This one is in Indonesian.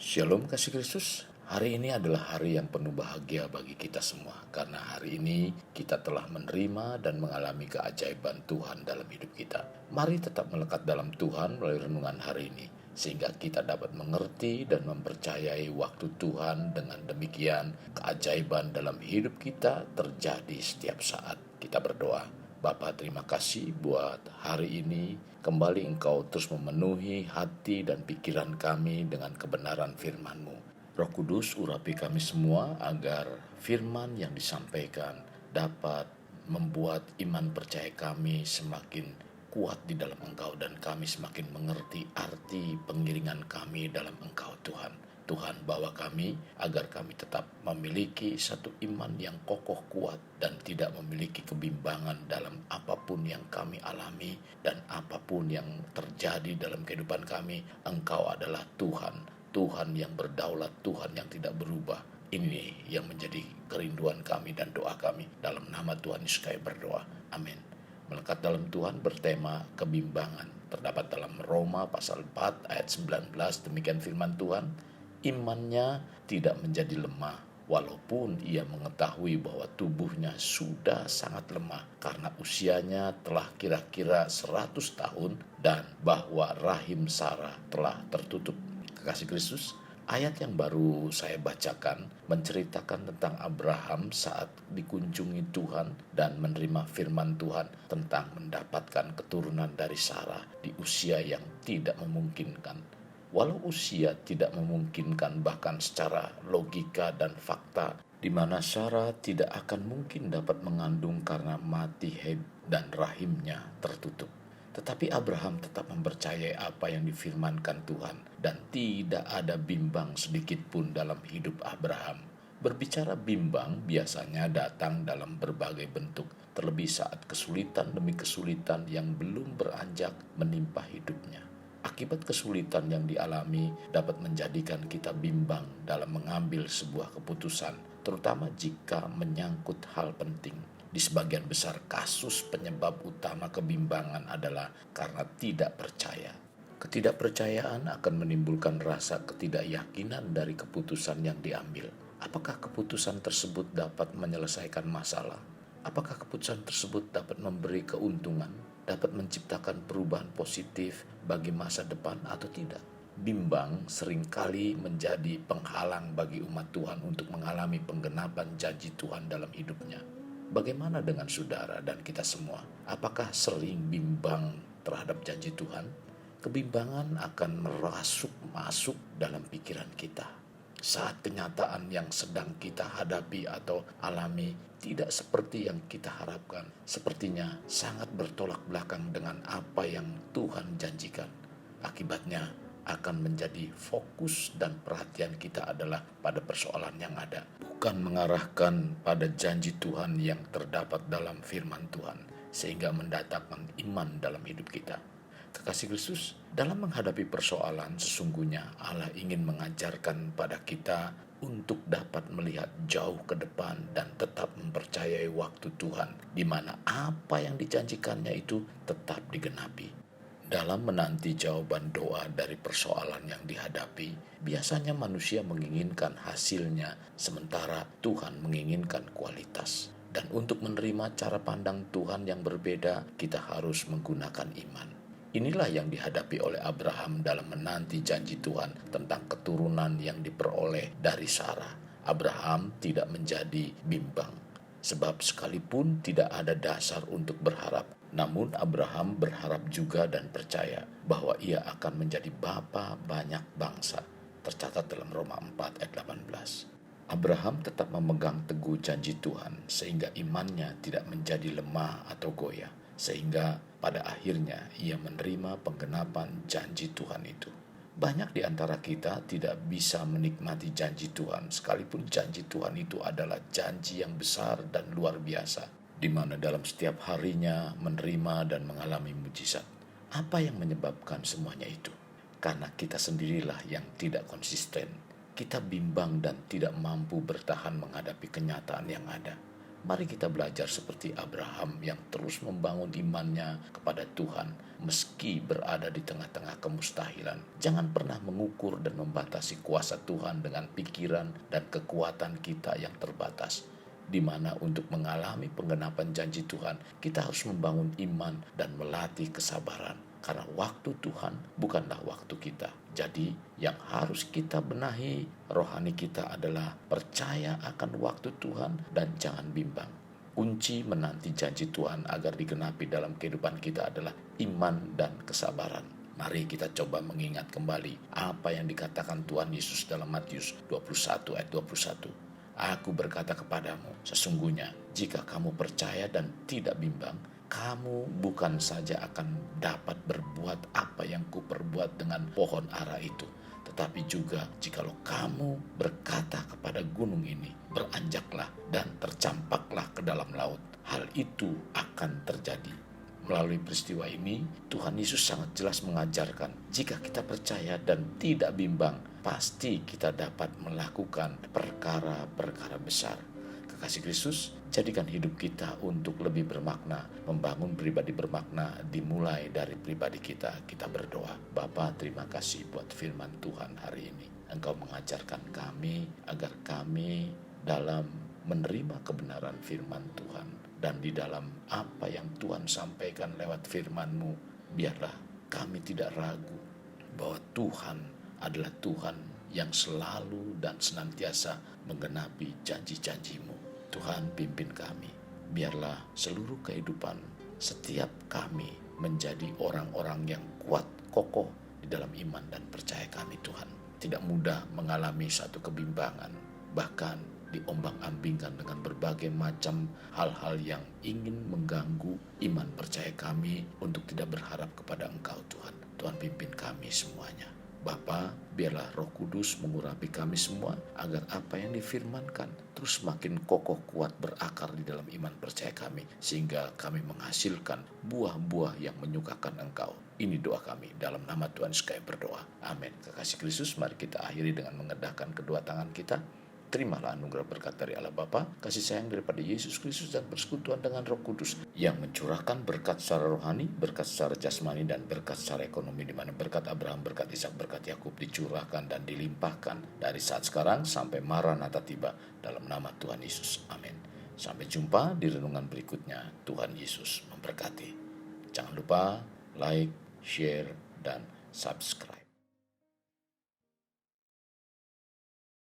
Shalom kasih Kristus. Hari ini adalah hari yang penuh bahagia bagi kita semua. Karena hari ini kita telah menerima dan mengalami keajaiban Tuhan dalam hidup kita. Mari tetap melekat dalam Tuhan melalui renungan hari ini. Sehingga kita dapat mengerti dan mempercayai waktu Tuhan. Dengan demikian keajaiban dalam hidup kita terjadi setiap saat. Kita berdoa. Bapa, terima kasih buat hari ini. Kembali Engkau terus memenuhi hati dan pikiran kami dengan kebenaran firman-Mu. Roh Kudus, urapi kami semua agar firman yang disampaikan dapat membuat iman percaya kami semakin kuat di dalam Engkau dan kami semakin mengerti arti pengiringan kami dalam Engkau, Tuhan. Tuhan, bawa kami agar kami tetap memiliki satu iman yang kokoh kuat dan tidak memiliki kebimbangan dalam apapun yang kami alami dan apapun yang terjadi dalam kehidupan kami. Engkau adalah Tuhan, Tuhan yang berdaulat, Tuhan yang tidak berubah. Ini yang menjadi kerinduan kami dan doa kami. Dalam nama Tuhan Yesus kami berdoa. Amin. Melekat dalam Tuhan bertema kebimbangan. Terdapat dalam Roma pasal 4 ayat 19, demikian firman Tuhan. Imannya tidak menjadi lemah, walaupun ia mengetahui bahwa tubuhnya sudah sangat lemah karena usianya telah kira-kira 100 tahun dan bahwa rahim Sarah telah tertutup. Kekasih Kristus, ayat yang baru saya bacakan menceritakan tentang Abraham saat dikunjungi Tuhan dan menerima firman Tuhan tentang mendapatkan keturunan dari Sarah di usia yang tidak memungkinkan. Walau usia tidak memungkinkan bahkan secara logika dan fakta, di mana Sarah tidak akan mungkin dapat mengandung karena mati haid dan rahimnya tertutup. Tetapi Abraham tetap mempercayai apa yang difirmankan Tuhan dan tidak ada bimbang sedikit pun dalam hidup Abraham. Berbicara bimbang biasanya datang dalam berbagai bentuk, terlebih saat kesulitan demi kesulitan yang belum beranjak menimpa hidupnya. Akibat kesulitan yang dialami dapat menjadikan kita bimbang dalam mengambil sebuah keputusan, terutama jika menyangkut hal penting. Di sebagian besar kasus penyebab utama kebimbangan adalah karena tidak percaya. Ketidakpercayaan akan menimbulkan rasa ketidakyakinan dari keputusan yang diambil. Apakah keputusan tersebut dapat menyelesaikan masalah? Apakah keputusan tersebut dapat memberi keuntungan, dapat menciptakan perubahan positif bagi masa depan atau tidak? Bimbang seringkali menjadi penghalang bagi umat Tuhan untuk mengalami penggenapan janji Tuhan dalam hidupnya. Bagaimana dengan saudara dan kita semua? Apakah sering bimbang terhadap janji Tuhan? Kebimbangan akan merasuk masuk dalam pikiran kita saat kenyataan yang sedang kita hadapi atau alami tidak seperti yang kita harapkan. Sepertinya sangat bertolak belakang dengan apa yang Tuhan janjikan. Akibatnya akan menjadi fokus dan perhatian kita adalah pada persoalan yang ada, bukan mengarahkan pada janji Tuhan yang terdapat dalam firman Tuhan, sehingga mendatangkan iman dalam hidup kita. Kekasih Kristus, dalam menghadapi persoalan sesungguhnya Allah ingin mengajarkan pada kita untuk dapat melihat jauh ke depan dan tetap mempercayai waktu Tuhan, di mana apa yang dijanjikannya itu tetap digenapi. Dalam menanti jawaban doa dari persoalan yang dihadapi, biasanya manusia menginginkan hasilnya, sementara Tuhan menginginkan kualitas. Dan untuk menerima cara pandang Tuhan yang berbeda, kita harus menggunakan iman. Inilah yang dihadapi oleh Abraham dalam menanti janji Tuhan tentang keturunan yang diperoleh dari Sarah. Abraham tidak menjadi bimbang, sebab sekalipun tidak ada dasar untuk berharap. Namun Abraham berharap juga dan percaya bahwa ia akan menjadi bapa banyak bangsa. Tercatat dalam Roma 4 ayat 18. Abraham tetap memegang teguh janji Tuhan sehingga imannya tidak menjadi lemah atau goyah. Sehingga pada akhirnya ia menerima penggenapan janji Tuhan itu. Banyak di antara kita tidak bisa menikmati janji Tuhan, sekalipun janji Tuhan itu adalah janji yang besar dan luar biasa, di mana dalam setiap harinya menerima dan mengalami mujizat. Apa yang menyebabkan semuanya itu? Karena kita sendirilah yang tidak konsisten. Kita bimbang dan tidak mampu bertahan menghadapi kenyataan yang ada. Mari kita belajar seperti Abraham yang terus membangun imannya kepada Tuhan meski berada di tengah-tengah kemustahilan. Jangan pernah mengukur dan membatasi kuasa Tuhan dengan pikiran dan kekuatan kita yang terbatas, di mana untuk mengalami penggenapan janji Tuhan, kita harus membangun iman dan melatih kesabaran. Karena waktu Tuhan bukanlah waktu kita. Jadi yang harus kita benahi rohani kita adalah percaya akan waktu Tuhan dan jangan bimbang. Kunci menanti janji Tuhan agar digenapi dalam kehidupan kita adalah iman dan kesabaran. Mari kita coba mengingat kembali apa yang dikatakan Tuhan Yesus dalam Matius 21 ayat 21. Aku berkata kepadamu, sesungguhnya jika kamu percaya dan tidak bimbang, kamu bukan saja akan dapat berbuat apa yang kuperbuat dengan pohon ara itu, tetapi juga jikalau kamu berkata kepada gunung ini, beranjaklah dan tercampaklah ke dalam laut, hal itu akan terjadi. Melalui peristiwa ini, Tuhan Yesus sangat jelas mengajarkan, jika kita percaya dan tidak bimbang, pasti kita dapat melakukan perkara-perkara besar. Kekasih Kristus, jadikan hidup kita untuk lebih bermakna. Membangun pribadi bermakna dimulai dari pribadi kita. Kita berdoa. Bapa, terima kasih buat firman Tuhan hari ini. Engkau mengajarkan kami agar kami dalam menerima kebenaran firman Tuhan. Dan di dalam apa yang Tuhan sampaikan lewat firman-Mu, biarlah kami tidak ragu bahwa Tuhan adalah Tuhan yang selalu dan senantiasa menggenapi janji-janji-Mu. Tuhan pimpin kami, biarlah seluruh kehidupan setiap kami menjadi orang-orang yang kuat, kokoh di dalam iman dan percaya kami Tuhan. Tidak mudah mengalami satu kebimbangan, bahkan diombang-ambingkan dengan berbagai macam hal-hal yang ingin mengganggu iman percaya kami untuk tidak berharap kepada Engkau Tuhan. Tuhan pimpin kami semuanya. Bapa, biarlah Roh Kudus mengurapi kami semua agar apa yang difirmankan terus makin kokoh kuat berakar di dalam iman percaya kami, sehingga kami menghasilkan buah-buah yang menyukakan Engkau. Ini doa kami dalam nama Tuhan Yesus kami berdoa. Amin. Kekasih Kristus, mari kita akhiri dengan mengedahkan kedua tangan kita. Terimalah anugerah berkat dari Allah Bapa, kasih sayang daripada Yesus Kristus, dan persekutuan dengan Roh Kudus yang mencurahkan berkat secara rohani, berkat secara jasmani, dan berkat secara ekonomi, di mana berkat Abraham, berkat Ishak, berkat Yakub dicurahkan dan dilimpahkan dari saat sekarang sampai Maranatha tiba, dalam nama Tuhan Yesus. Amin. Sampai jumpa di renungan berikutnya. Tuhan Yesus memberkati. Jangan lupa like, share, dan subscribe.